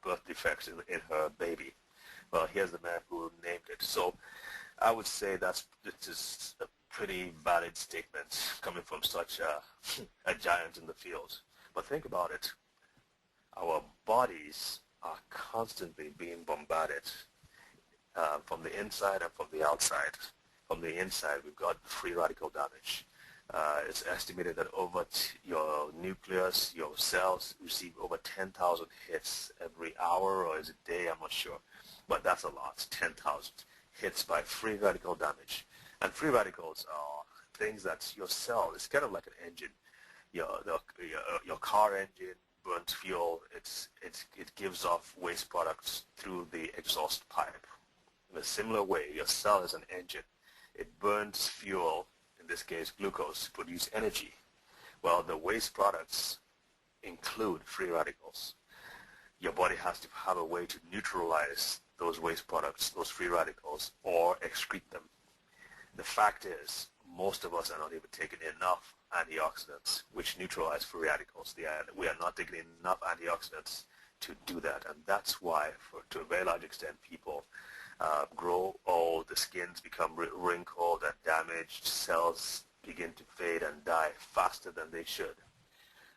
birth defects in her baby. Well, here's the man who named it. So I would say it is a pretty valid statement coming from such a giant in the field. But think about it. Our bodies are constantly being bombarded from the inside and from the outside. From the inside, we've got free radical damage. It's estimated that your nucleus, your cells receive over 10,000 hits every hour, or is it day? I'm not sure. But that's a lot, 10,000 hits by free radical damage. And free radicals are things that your cell is kind of like an engine. Your car engine, burnt fuel, it gives off waste products through the exhaust pipe. In a similar way, your cell is an engine. It burns fuel, in this case glucose, to produce energy. Well, the waste products include free radicals. Your body has to have a way to neutralize those waste products, those free radicals, or excrete them. The fact is, most of us are not even taking enough antioxidants, which neutralize free radicals. We are not taking enough antioxidants to do that, and that's why, to a very large extent, people grow old, the skins become wrinkled and damaged, cells begin to fade and die faster than they should.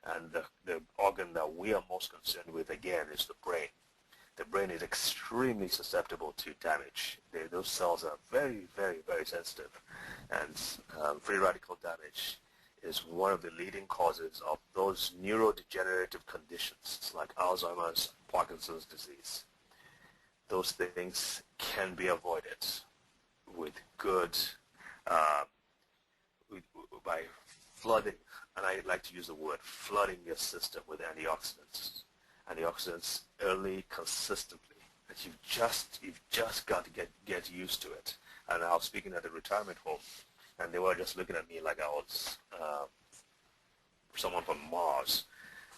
And the organ that we are most concerned with, again, is the brain. The brain is extremely susceptible to damage. Those cells are very, very, very sensitive. And free radical damage is one of the leading causes of those neurodegenerative conditions like Alzheimer's, Parkinson's disease. Those things can be avoided with good, by flooding, and I like to use the word flooding your system with antioxidants. Antioxidants early, consistently. That you've just got to get used to it. And I was speaking at a retirement home, and they were just looking at me like I was someone from Mars,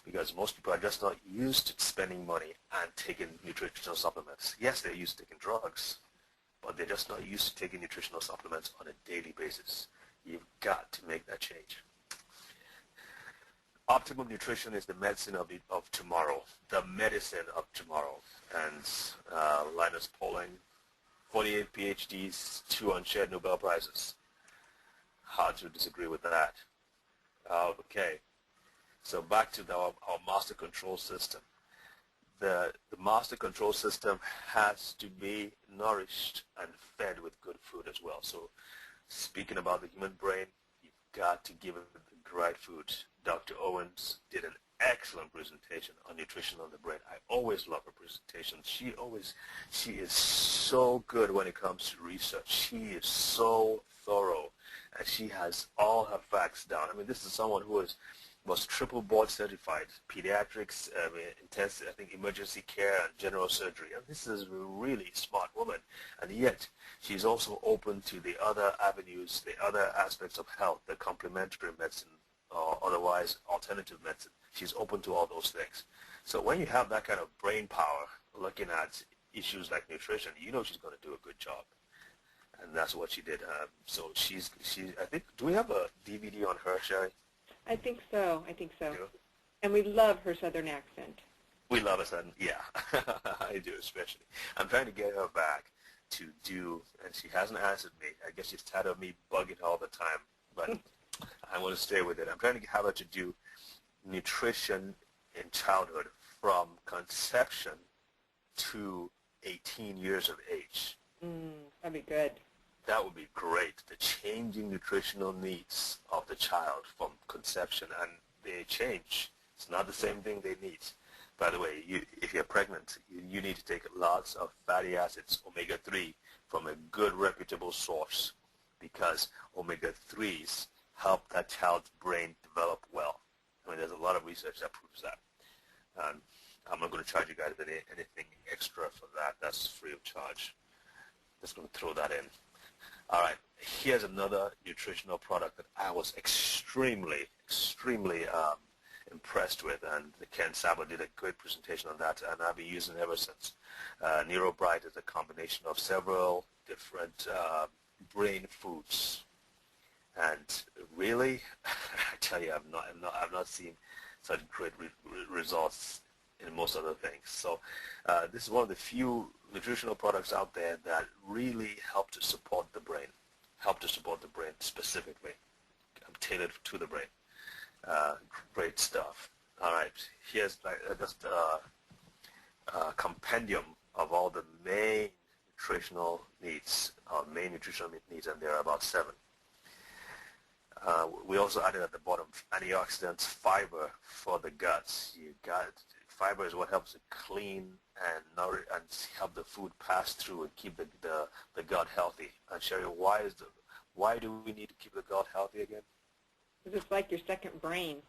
because most people are just not used to spending money and taking nutritional supplements. Yes, they're used to taking drugs, but they're just not used to taking nutritional supplements on a daily basis. You've got to make that change. Optimal nutrition is the medicine of tomorrow, the medicine of tomorrow. And Linus Pauling, 48 PhDs, 2 unshared Nobel Prizes. Hard to disagree with that. Okay, so back to our master control system. The master control system has to be nourished and fed with good food as well. So speaking about the human brain, you've got to give it the right food. Dr. Owens did an excellent presentation on nutrition on the brain. I always love her presentation. She is so good when it comes to research. She is so thorough, and she has all her facts down. I mean, this is someone who was triple board certified, pediatrics, intensive, I think emergency care and general surgery. And this is a really smart woman, and yet she's also open to the other avenues, the other aspects of health, the complementary medicine, or otherwise alternative medicine. She's open to all those things. So when you have that kind of brain power looking at issues like nutrition, you know she's going to do a good job. And that's what she did. So she, I think, do we have a DVD on her, Sherry? I think so. Yeah. And we love her Southern accent. We love her, yeah. I do, especially. I'm trying to get her back to do, and she hasn't answered me. I guess she's tired of me bugging her all the time, but I'm going to stay with it. I'm trying to have her to do nutrition in childhood from conception to 18 years of age. That'd be good. That would be great. The changing nutritional needs of the child from conception, and they change. It's not the same thing they need. By the way, if you're pregnant, you need to take lots of fatty acids, omega-3, from a good reputable source, because omega-3s help that child's brain develop well. I mean, there's a lot of research that proves that. I'm not going to charge you guys anything extra for that. That's free of charge. Just going to throw that in. All right, here's another nutritional product that I was extremely impressed with, and Ken Saba did a great presentation on that, and I've been using it ever since. NeuroBright is a combination of several different brain foods, and really, I tell you, I've not seen such great results in most other things. So this is one of the few nutritional products out there that really help to support the brain specifically, tailored to the brain. Great stuff. All right, here's just a compendium of all the main nutritional needs, and there are about 7. We also added at the bottom antioxidants, fiber for the guts. Fiber is what helps to clean and nourish and help the food pass through and keep the gut healthy. And Sherry, why do we need to keep the gut healthy again? Because it's like your second brain.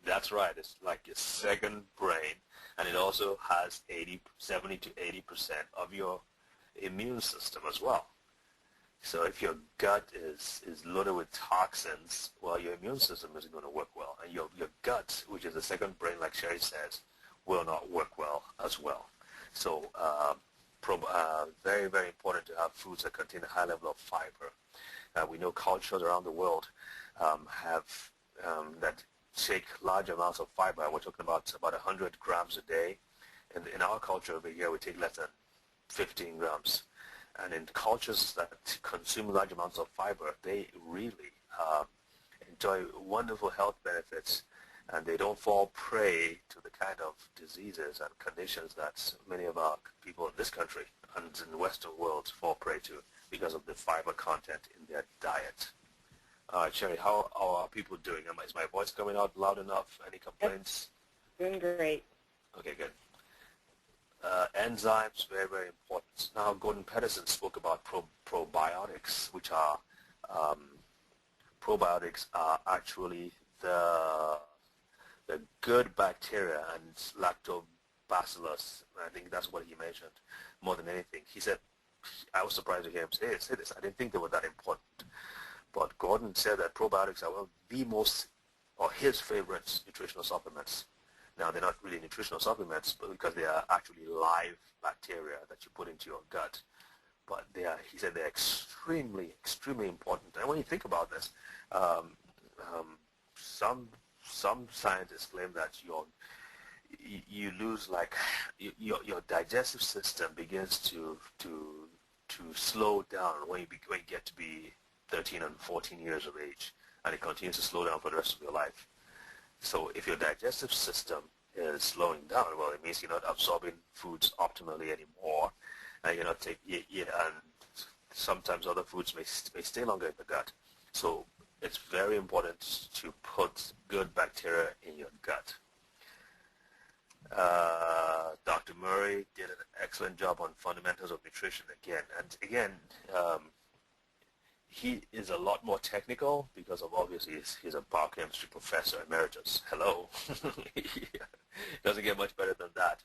That's right. It's like your second brain, and it also has 70 to 80% of your immune system as well. So if your gut is loaded with toxins, well, your immune system isn't going to work well. And your gut, which is the second brain, like Sherry says, will not work well as well. So very, very important to have foods that contain a high level of fiber. We know cultures around the world have that take large amounts of fiber. We're talking about 100 grams a day. And in our culture over here, we take less than 15 grams. And in cultures that consume large amounts of fiber, they really enjoy wonderful health benefits, and they don't fall prey to the kind of diseases and conditions that many of our people in this country and in the Western world fall prey to because of the fiber content in their diet. Sherry, how are people doing? Is my voice coming out loud enough? Any complaints? Doing great. Okay, good. Enzymes, very, very important. Now, Gordon Pedersen spoke about probiotics, which are probiotics are actually the good bacteria and lactobacillus. I think that's what he mentioned more than anything. He said, I was surprised to hear him say this. I didn't think they were that important. But Gordon said that probiotics are one of the most, or his favorite nutritional supplements. Now, they're not really nutritional supplements because they are actually live bacteria that you put into your gut. But he said they're extremely, extremely important. And when you think about this, some scientists claim that you lose your digestive system begins to slow down when you get to be 13 and 14 years of age, and it continues to slow down for the rest of your life. So if your digestive system is slowing down, well, it means you're not absorbing foods optimally anymore, and you're not and sometimes other foods may stay longer in the gut. So it's very important to put good bacteria in your gut. Dr. Murray did an excellent job on fundamentals of nutrition again. And again, he is a lot more technical because of obviously he's a biochemistry professor emeritus. Hello. Doesn't get much better than that.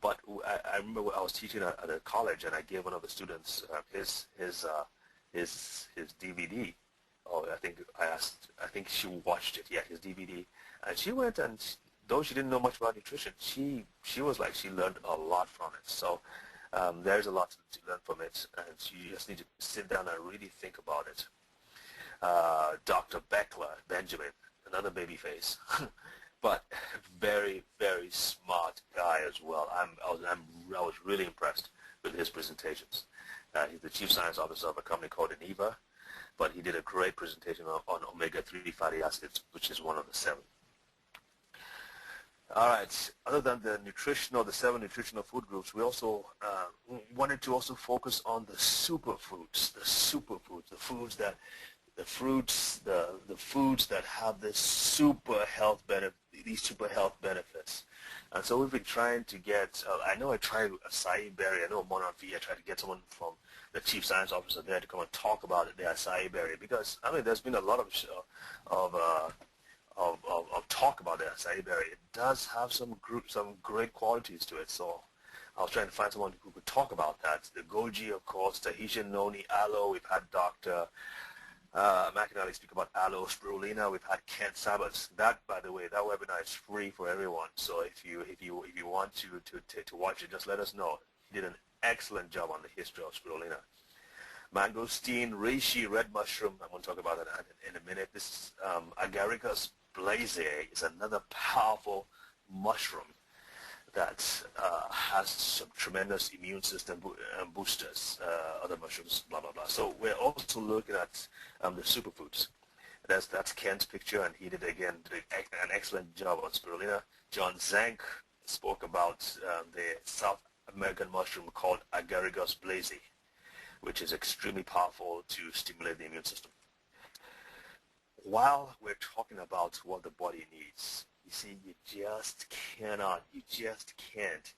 But I remember I was teaching at a college, and I gave one of the students his DVD. Oh, I think she watched it. Yeah, his DVD, and she went, and though she didn't know much about nutrition, she was like she learned a lot from it. So there's a lot to learn from it, and you just need to sit down and really think about it. Dr. Beckler, Benjamin, another baby face, but very, very smart guy as well. I was really impressed with his presentations. He's the chief science officer of a company called Eneva, but he did a great presentation on omega-3 fatty acids, which is one of the 7. All right. Other than the 7 nutritional food groups, we also wanted to also focus on the superfoods. The foods that have this these super health benefits. And so we've been trying to get. I know I tried acai berry. I know Monarvie. I tried to get someone from the chief science officer there to come and talk about the acai berry, because there's been a lot of talk about the acai berry. It does have some great qualities to it. So I was trying to find someone who could talk about that. The goji, of course, Tahitian noni, aloe. We've had Dr. McAnally speak about aloe, spirulina. We've had Kent Sabbats. That, by the way, that webinar is free for everyone. So if you want to watch it, just let us know. He did an excellent job on the history of spirulina. Mangosteen, reishi, red mushroom. I'm going to talk about that in a minute. This Agaricus blazei is another powerful mushroom. that has some tremendous immune system boosters, other mushrooms, blah, blah, blah. So we're also looking at the superfoods. That's Ken's picture, and he did an excellent job on spirulina. John Zank spoke about the South American mushroom called Agaricus blazei, which is extremely powerful to stimulate the immune system. While we're talking about what the body needs, you see, you just can't